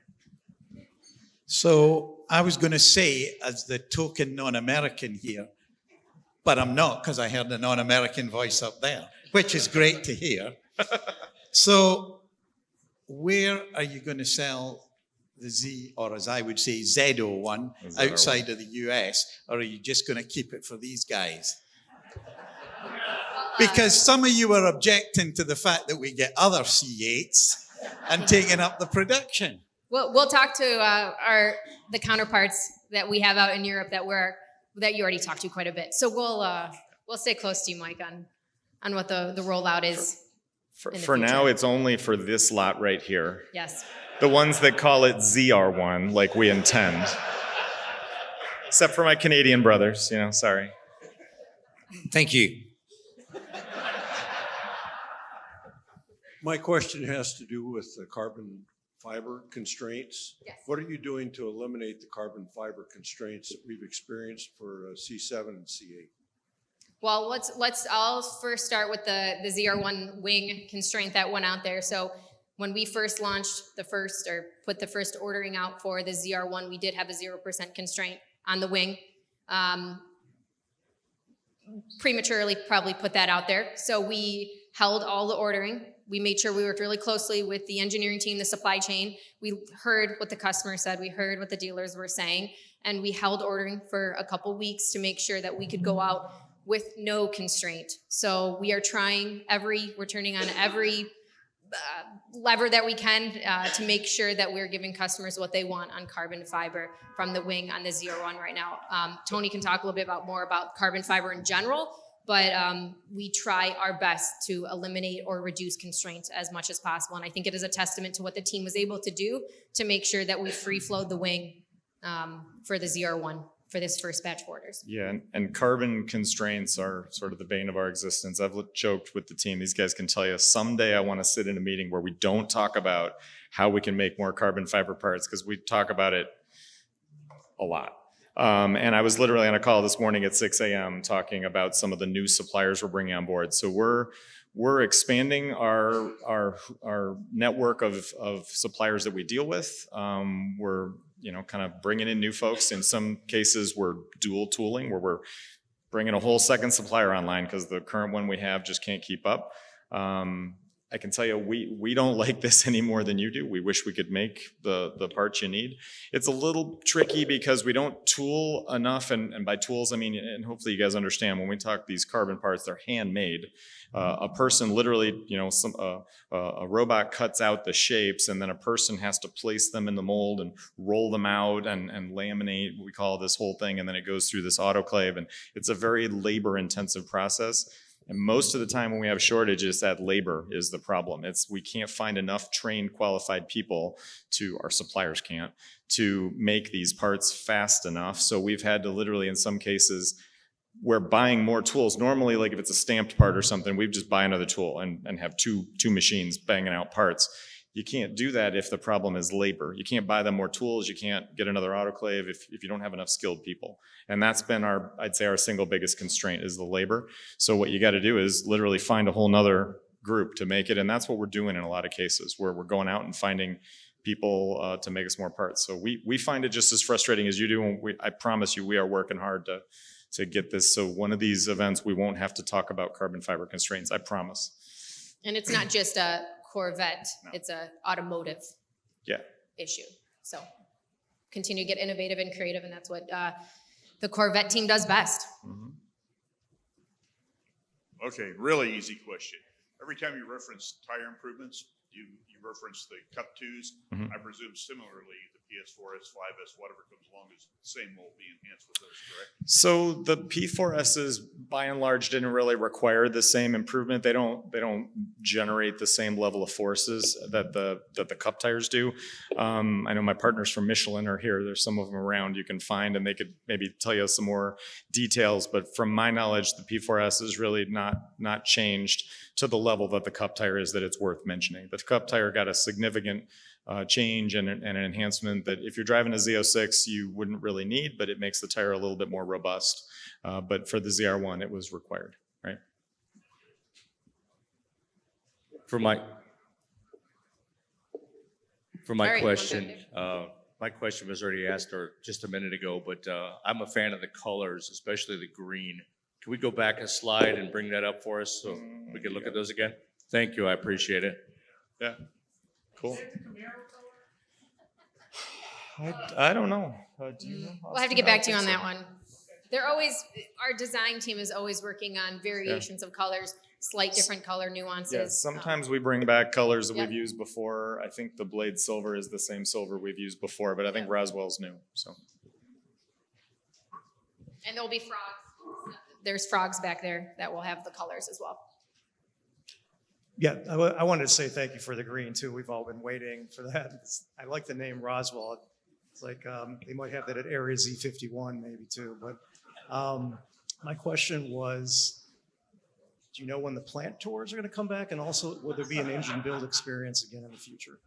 So I was going to say, as the token non-American here, but I'm not, because I heard the non-American voice up there, which is great to hear. So where are you going to sell the Z, or as I would say, Z01 outside of the US, or are you just going to keep it for these guys? Because some of you are objecting to the fact that we get other C8s and taking up the production. We'll talk to the counterparts that we have out in Europe that you already talked to quite a bit. So we'll stay close to you, Mike, on what the rollout is. For now, it's only for this lot right here. Yes. The ones that call it ZR1, like we intend. Except for my Canadian brothers, sorry. Thank you. My question has to do with the carbon fiber constraints. Yes. What are you doing to eliminate the carbon fiber constraints that we've experienced for C7 and C8? Well, I'll first start with the ZR1 wing constraint that went out there. So when we first launched put the first ordering out for the ZR1, we did have a 0% constraint on the wing. Prematurely probably put that out there. So we held all the ordering. We made sure we worked really closely with the engineering team, the supply chain. We heard what the customer said. We heard what the dealers were saying. And we held ordering for a couple weeks to make sure that we could go out with no constraint. So we are we're turning on every lever that we can to make sure that we're giving customers what they want on carbon fiber from the wing on the ZR1 right now. Tony can talk a little bit more about carbon fiber in general, but we try our best to eliminate or reduce constraints as much as possible. And I think it is a testament to what the team was able to do to make sure that we free flowed the wing for the ZR1 for this first batch of orders. Yeah, and carbon constraints are sort of the bane of our existence. I've joked with the team. These guys can tell you someday I want to sit in a meeting where we don't talk about how we can make more carbon fiber parts, because we talk about it a lot. And I was literally on a call this morning at 6 a.m. talking about some of the new suppliers we're bringing on board. So we're expanding our network of suppliers that we deal with. We're kind of bringing in new folks. In some cases, we're dual tooling, where we're bringing a whole second supplier online because the current one we have just can't keep up. I can tell you, we don't like this any more than you do. We wish we could make the parts you need. It's a little tricky because we don't tool enough, and by tools I mean, and hopefully you guys understand, when we talk these carbon parts, they're handmade. A person literally, a robot cuts out the shapes, and then a person has to place them in the mold and roll them out and laminate, we call this whole thing, and then it goes through this autoclave, and it's a very labor-intensive process. And most of the time when we have shortages, that labor is the problem. We can't find enough trained, qualified people, our suppliers can't, to make these parts fast enough. So we've had to literally, in some cases, we're buying more tools. Normally, like if it's a stamped part or something, we just buy another tool and have two machines banging out parts. You can't do that if the problem is labor. You can't buy them more tools. You can't get another autoclave if you don't have enough skilled people. And that's been I'd say our single biggest constraint is the labor. So what you got to do is literally find a whole nother group to make it. And that's what we're doing in a lot of cases, where we're going out and finding people to make us more parts. So we find it just as frustrating as you do. And I promise you, we are working hard to get this. So one of these events, we won't have to talk about carbon fiber constraints. I promise. And it's not just a Corvette, it's a automotive issue. So continue to get innovative and creative, and that's what the Corvette team does best. Okay, really easy question. Every time you reference tire improvements, you reference the Cup 2s. I presume similarly the PS4S, 5S, whatever comes along, is the same will be enhanced with those, correct? So the P4Ss by and large didn't really require the same improvement. They don't generate the same level of forces that the Cup tires do. I know my partners from Michelin are here. There's some of them around you can find, and they could maybe tell you some more details. But from my knowledge, the P4S is really not changed to the level that the Cup tire is, that it's worth mentioning. The Cup tire got a significant change and an enhancement that if you're driving a Z06, you wouldn't really need, but it makes the tire a little bit more robust. But for the ZR1, it was required, right? For my Sorry, question, my question was already asked just a minute ago, but I'm a fan of the colors, especially the green. Can we go back a slide and bring that up for us so we can look at those again? Thank you, I appreciate it. Yeah, cool. I don't know. Do you know? We'll have to get back to you on that one. Our design team is always working on variations of colors, slight different color nuances. Yeah, sometimes we bring back colors that we've used before. I think the Blade Silver is the same silver we've used before, but I think Roswell's new. So. And there'll be frogs. There's frogs back there that will have the colors as well. Yeah, I wanted to say thank you for the green too. We've all been waiting for that. I like the name Roswell. It's like they might have that at Area Z51 maybe too. But my question was, do you know when the plant tours are going to come back, and also will there be an engine build experience again in the future?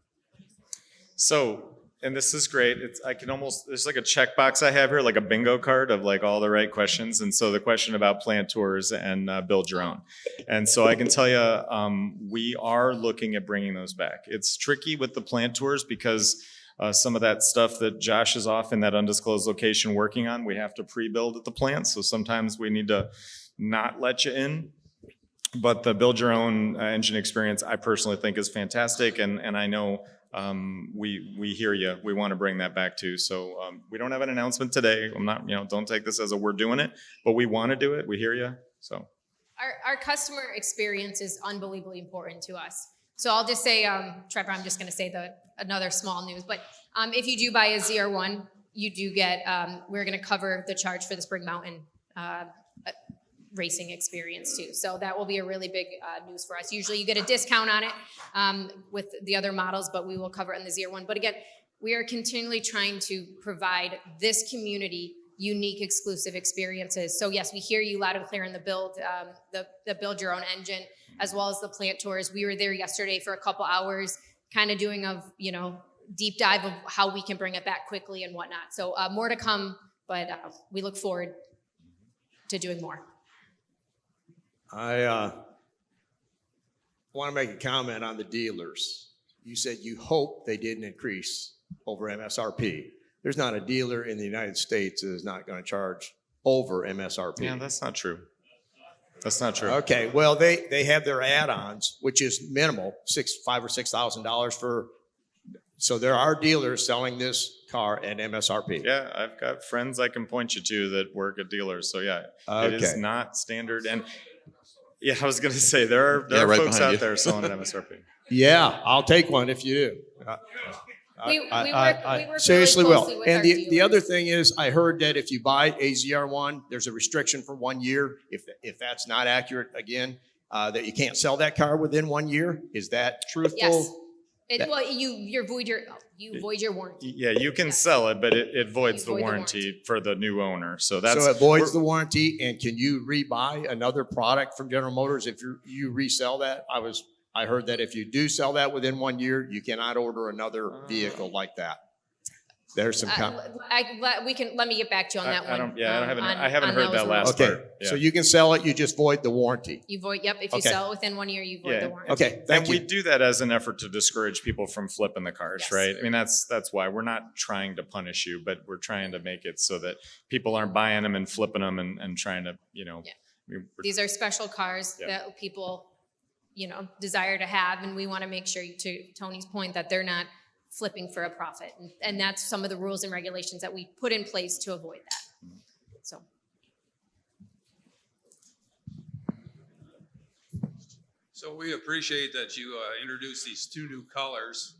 So, and this is great. There's like a checkbox I have here, like a bingo card of like all the right questions. And so the question about plant tours and build your own. And so I can tell you, we are looking at bringing those back. It's tricky with the plant tours because some of that stuff that Josh is off in that undisclosed location working on, we have to pre-build at the plant. So sometimes we need to not let you in. But the build your own engine experience, I personally think is fantastic. And I know we hear you. We want to bring that back too. So we don't have an announcement today. I'm not, don't take this as a we're doing it, but we want to do it. We hear you. So our customer experience is unbelievably important to us. So I'll just say, Trevor, I'm just going to say another small news, but if you do buy a ZR1, you do get, we're going to cover the charge for the Spring Mountain racing experience too. So that will be a really big news for us. Usually you get a discount on it with the other models, but we will cover it in the ZR1. But again, we are continually trying to provide this community unique exclusive experiences. So yes, we hear you loud and clear in the build build your own engine, as well as the plant tours. We were there yesterday for a couple hours, kind of doing deep dive of how we can bring it back quickly and whatnot. So more to come, but we look forward to doing more. I want to make a comment on the dealers. You said you hope they didn't increase over MSRP. There's not a dealer in the United States that is not going to charge over MSRP. Yeah, that's not true. That's not true. Okay, well, they have their add-ons, which is minimal, $5,000 or $6,000 for. So there are dealers selling this car at MSRP. Yeah, I've got friends I can point you to that work at dealers. So yeah, it is Okay. not standard. And yeah, I was going to say there are right folks behind out you. there selling at MSRP. Yeah, I'll take one if you do. We work Seriously really will. closely with And our the dealers. other thing is, I heard that if you buy a ZR1, there's a restriction for 1 year. If that's not accurate, again, that you can't sell that car within 1 year. Is that truthful? Yes. That- Well, you void your warranty. Yeah, you can sell it, but it voids the void the warranty for the new owner. So that's So it voids the warranty, and can you rebuy another product from General Motors if you resell that? I heard that if you do sell that within 1 year, you cannot order another vehicle like that. There's some. Let me get back to you on that one. I haven't on heard those that rules. last Okay, part. Yeah. so you can sell it, you just void the warranty. You void. Yep. If you Okay. sell it within 1 year, you void the warranty. Okay, thank and you. we do that as an effort to discourage people from flipping the cars, Yes. right? I mean, that's why we're not trying to punish you, but we're trying to make it so that people aren't buying them and flipping them and trying to, I mean, These are special cars Yeah. that people, desire to have, and we want to make sure, to Tony's point, that they're not flipping for a profit, and that's some of the rules and regulations that we put in place to avoid that. So. So we appreciate that you introduced these two new colors.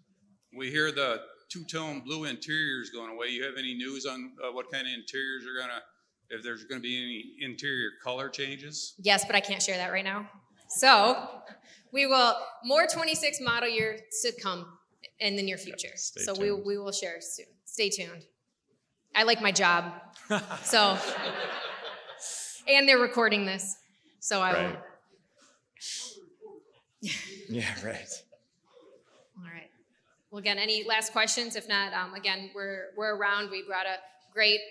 We hear the two-tone blue interior is going away. You have any news on what kind of interiors are if there's gonna be any interior color changes? Yes, but I can't share that right now. So we will, more 26 model year to come in the near future. So we will share soon. Stay tuned. I like my job. So, and they're recording this. So I will. Right. Yeah, right. All right. Well, again, any last questions? If not, again, we're around. We brought a great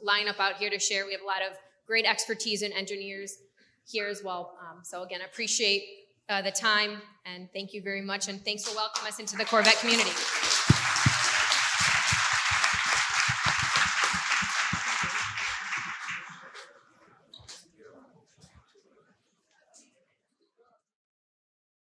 lineup out here to share. We have a lot of great expertise and engineers here as well. So again, appreciate the time, and thank you very much, and thanks for welcoming us into the Corvette community.